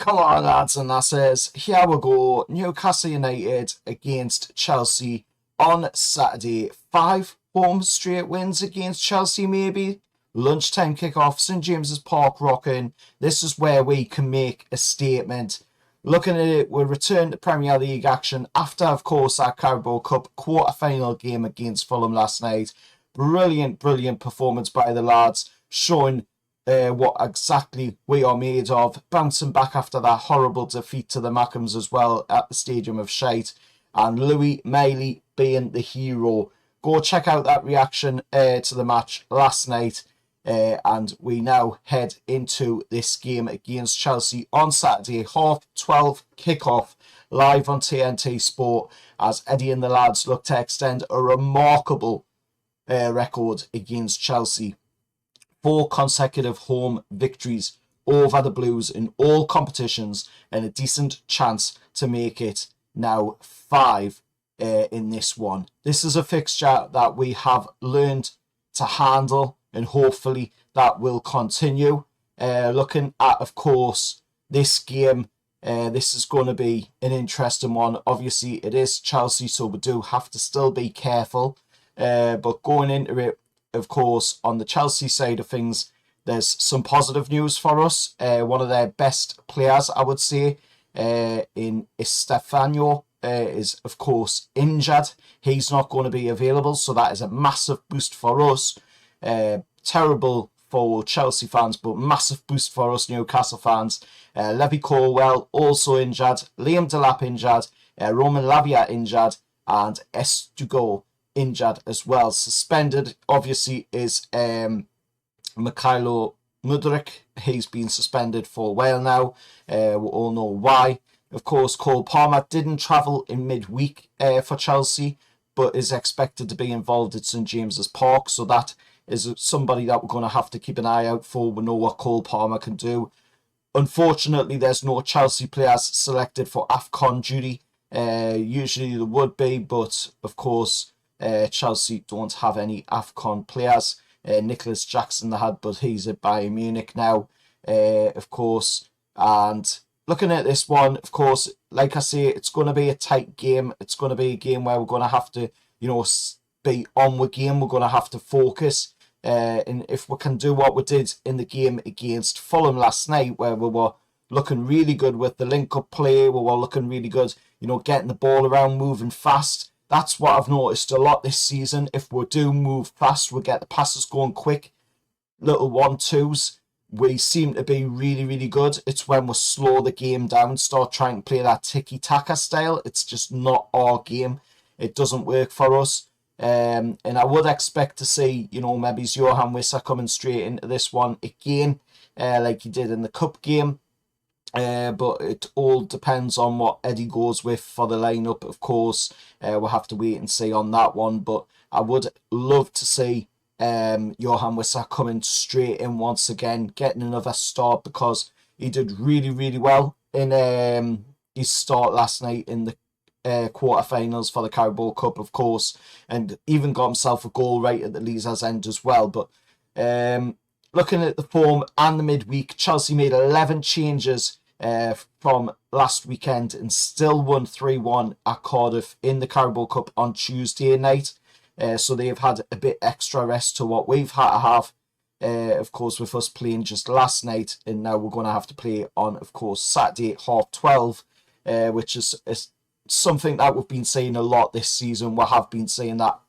Come on, lads and lasses. Here we go. Newcastle United against Chelsea on Saturday. 5 home straight wins against Chelsea, maybe. Lunchtime kick-off, St James's Park rocking. This is where we can make a statement. Looking at it, we'll return to Premier League action after, of course, our Carabao Cup quarter-final game against Fulham last night. Brilliant performance by the lads, showing what exactly we are made of, bouncing back after that horrible defeat to the Mackhams as well at the Stadium of Shite, and Louis Miley being the hero. Go check out that reaction to the match last night, and we now head into this game against Chelsea on Saturday, 12:30 kickoff, live on TNT Sport, as Eddie and the lads look to extend a remarkable record against Chelsea. 4 consecutive home victories over the Blues in all competitions, and a decent chance to make it now 5 in this one. This is a fixture that we have learned to handle, and hopefully that will continue. Looking at, of course, this game, this is going to be an interesting one. Obviously, it is Chelsea, so we do have to still be careful. But going into it, of course, on the Chelsea side of things, there's some positive news for us. One of their best players, I would say, in Estefano, is, of course, injured. He's not going to be available, so that is a massive boost for us. Terrible for Chelsea fans, but massive boost for us Newcastle fans. Levy Colwell also injured, Liam Delap injured, Roman Lavia injured, and Estugo injured as well. Suspended, obviously, is Mikhailo Mudryk. He's been suspended for a while now. We all know why. Of course, Cole Palmer didn't travel in midweek for Chelsea, but is expected to be involved at St James's Park, so that is somebody that we're going to have to keep an eye out for. We know what Cole Palmer can do. Unfortunately, there's no Chelsea players selected for AFCON duty. Usually there would be, but of course, Chelsea don't have any AFCON players. Nicholas Jackson they had, but he's at Bayern Munich now, of course. And looking at this one, of course, like I say, it's going to be a tight game. It's going to be a game where we're going to have to, be on with game. We're going to have to focus. And if we can do what we did in the game against Fulham last night, where we were looking really good with the link-up play, we were looking really good, getting the ball around, moving fast. That's what I've noticed a lot this season. If we do move fast, we get the passes going quick, little 1-2s. We seem to be really good. It's when we slow the game down, start trying to play that tiki-taka style. It's just not our game. It doesn't work for us. And I would expect to see, maybe Johan Wissa coming straight into this one again, like he did in the Cup game. But it all depends on what Eddie goes with for the lineup, of course. We'll have to wait and see on that one. But I would love to see Johan Wissa coming straight in once again, getting another start, because he did really well in his start last night in the quarterfinals for the Carabao Cup, of course, and even got himself a goal right at the Liza's end as well. But looking at the form and the midweek, Chelsea made 11 changes from last weekend and still won 3-1 at Cardiff in the Carabao Cup on Tuesday night. So they've had a bit extra rest to what we've had to have, of course, with us playing just last night, and now we're going to have to play on, of course, Saturday at 12:30, which is something that we've been saying a lot this season. We have been saying that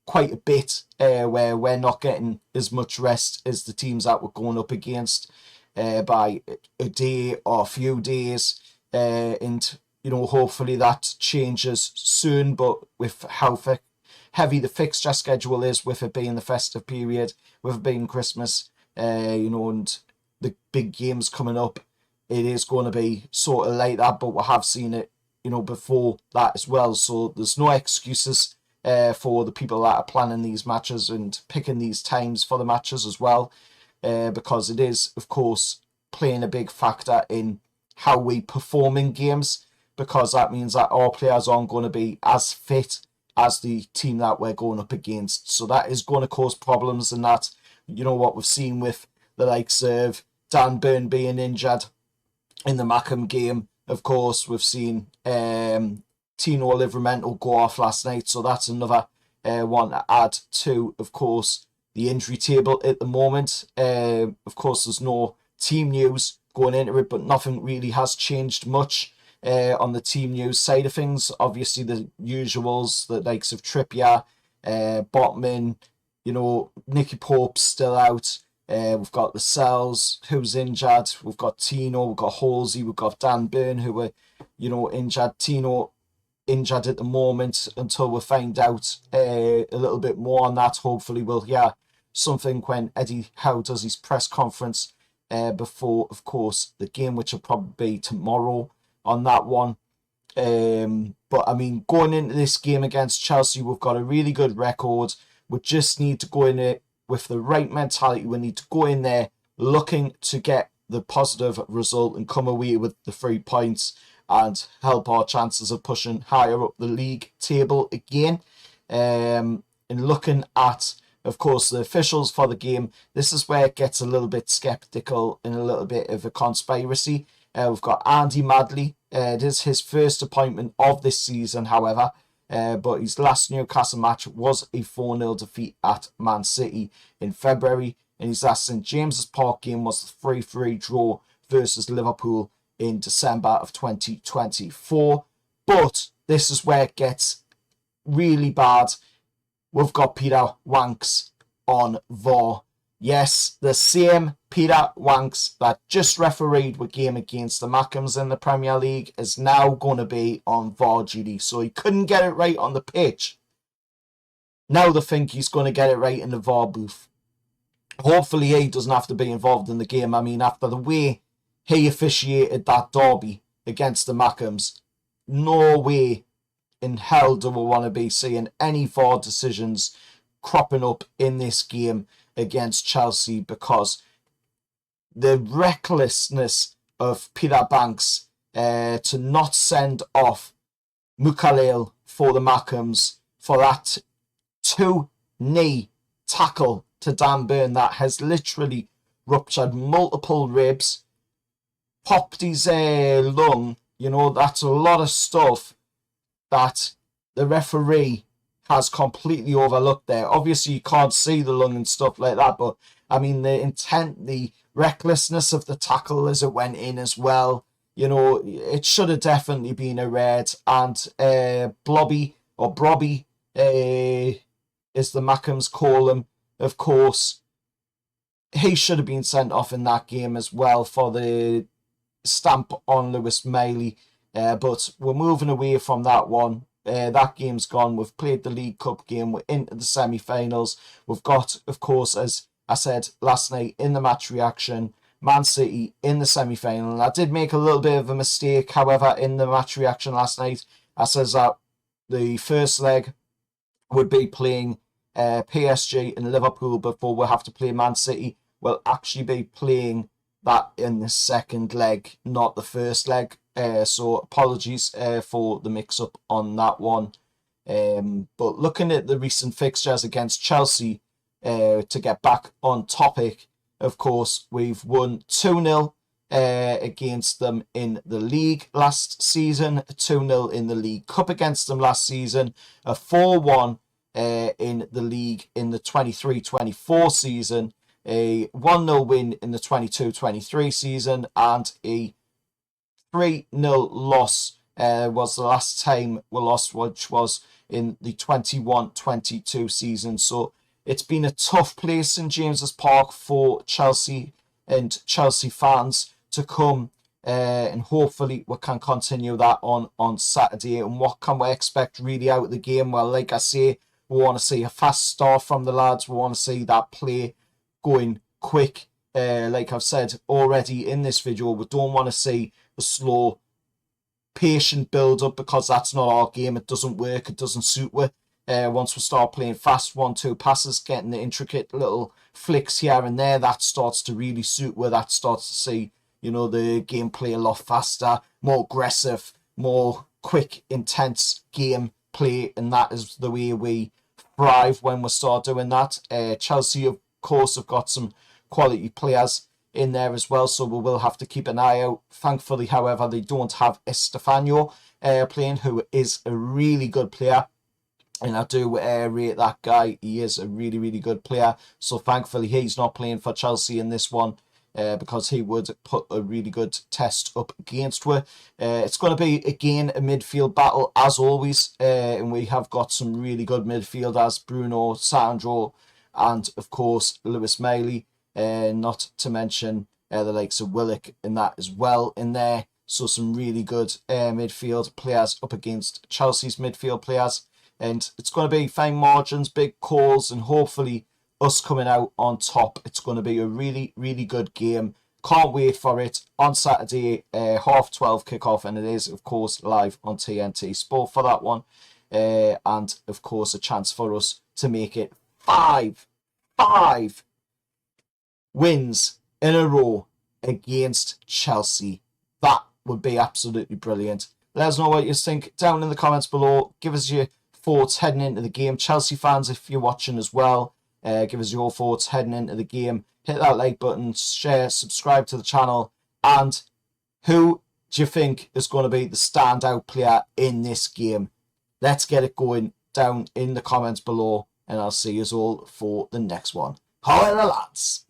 quite a bit, where we're not getting as much rest as the teams that we're going up against by a day or a few days, and hopefully that changes soon. But with how heavy the fixture schedule is, with it being the festive period, with it being Christmas, and the big games coming up, it is going to be sort of like that. But we have seen it before that as well, so there's no excuses for the people that are planning these matches and picking these times for the matches as well, because it is, of course, playing a big factor in how we perform in games, because that means that our players aren't going to be as fit as the team that we're going up against. So that is going to cause problems, and that, what we've seen with the likes of Dan Burn being injured, in the Mackem game. Of course, we've seen Tino Livramento go off last night, so that's another one to add to, of course, the injury table at the moment. Of course, there's no team news going into it, but nothing really has changed much on the team news side of things. Obviously, the usuals, the likes of Trippier, Botman, Nicky Pope's still out. We've got Lascelles, who's injured. We've got Tino, we've got Halsey, we've got Dan Burn, who were, injured. Tino injured at the moment until we find out a little bit more on that. Hopefully we'll hear something when Eddie Howe does his press conference before, of course, the game, which will probably be tomorrow on that one. But I mean, going into this game against Chelsea, we've got a really good record. We just need to go in it with the right mentality. We need to go in there looking to get the positive result and come away with the 3 points and help our chances of pushing higher up the league table again. And looking at, of course, the officials for the game, this is where it gets a little bit sceptical and a little bit of a conspiracy. We've got Andy Madley. It is his first appointment of this season, however. But his last Newcastle match was a 4-0 defeat at Man City in February. And his last St James's Park game was the 3-3 draw versus Liverpool in December of 2024. But this is where it gets really bad. We've got Peter Wanks on VAR. Yes, the same Peter Wanks that just refereed the game against the Mackems in the Premier League is now going to be on VAR duty. So he couldn't get it right on the pitch. Now they think he's going to get it right in the VAR booth. Hopefully he doesn't have to be involved in the game. I mean, after the way he officiated that derby against the Mackems, no way in hell do we want to be seeing any VAR decisions cropping up in this game against Chelsea, because the recklessness of Peter Banks to not send off Mukaleel for the Mackems for that 2-knee tackle to Dan Burn that has literally ruptured multiple ribs, popped his lung. That's a lot of stuff that the referee has completely overlooked there. Obviously, you can't see the lung and stuff like that, but I mean, the intent, the recklessness of the tackle as it went in as well, it should have definitely been a red. And Blobby, or Brobby, as the Mackems call him, of course, he should have been sent off in that game as well for the stamp on Lewis Miley. But we're moving away from that one. That game's gone. We've played the League Cup game. We're into the semi-finals. We've got, of course, as I said last night in the match reaction, Man City in the semi-final. And I did make a little bit of a mistake, however, in the match reaction last night. I said that the first leg would be playing PSG and Liverpool before we'll have to play Man City. We'll actually be playing that in the second leg, not the first leg. So apologies for the mix-up on that one. But looking at the recent fixtures against Chelsea, to get back on topic, of course, we've won 2-0 against them in the league last season, 2-0 in the League Cup against them last season, a 4-1 in the league in the 23-24 season, a 1-0 win in the 22-23 season, and a 3-0 loss was the last time we lost, which was in the 21-22 season. So it's been a tough place in James's Park for Chelsea and Chelsea fans to come, and hopefully we can continue that on Saturday. And what can we expect really out of the game? Well, like I say, we want to see a fast start from the lads. We want to see that play going quick. Like I've said already in this video, we don't want to see a slow, patient build-up, because that's not our game. It doesn't work. It doesn't suit us. Once we start playing fast 1-2 passes, getting the intricate little flicks here and there, that starts to really suit us. That starts to see, the gameplay a lot faster, more aggressive, more quick, intense gameplay, and that is the way we thrive when we start doing that. Chelsea, of course, have got some quality players in there as well, so we will have to keep an eye out. Thankfully, however, they don't have Estefano playing, who is a really good player. And I do rate that guy. He is a really, really good player. So thankfully, he's not playing for Chelsea in this one, because he would put a really good test up against her. It's going to be, again, a midfield battle, as always. And we have got some really good midfielders. Bruno, Sandro, and, of course, Lewis Miley. Not to mention the likes of Willock and that as well in there. So some really good midfield players up against Chelsea's midfield players. And it's going to be fine margins, big calls, and hopefully us coming out on top. It's going to be a really, really good game. Can't wait for it on Saturday, 12:30 kickoff, and it is, of course, live on TNT Sport for that one. And, of course, a chance for us to make it five wins in a row against Chelsea. That would be absolutely brilliant. Let us know what you think down in the comments below. Give us your thoughts heading into the game. Chelsea fans, if you're watching as well, give us your thoughts heading into the game. Hit that like button, share, subscribe to the channel, and who do you think is going to be the standout player in this game? Let's get it going down in the comments below, and I'll see you all for the next one. However, lads.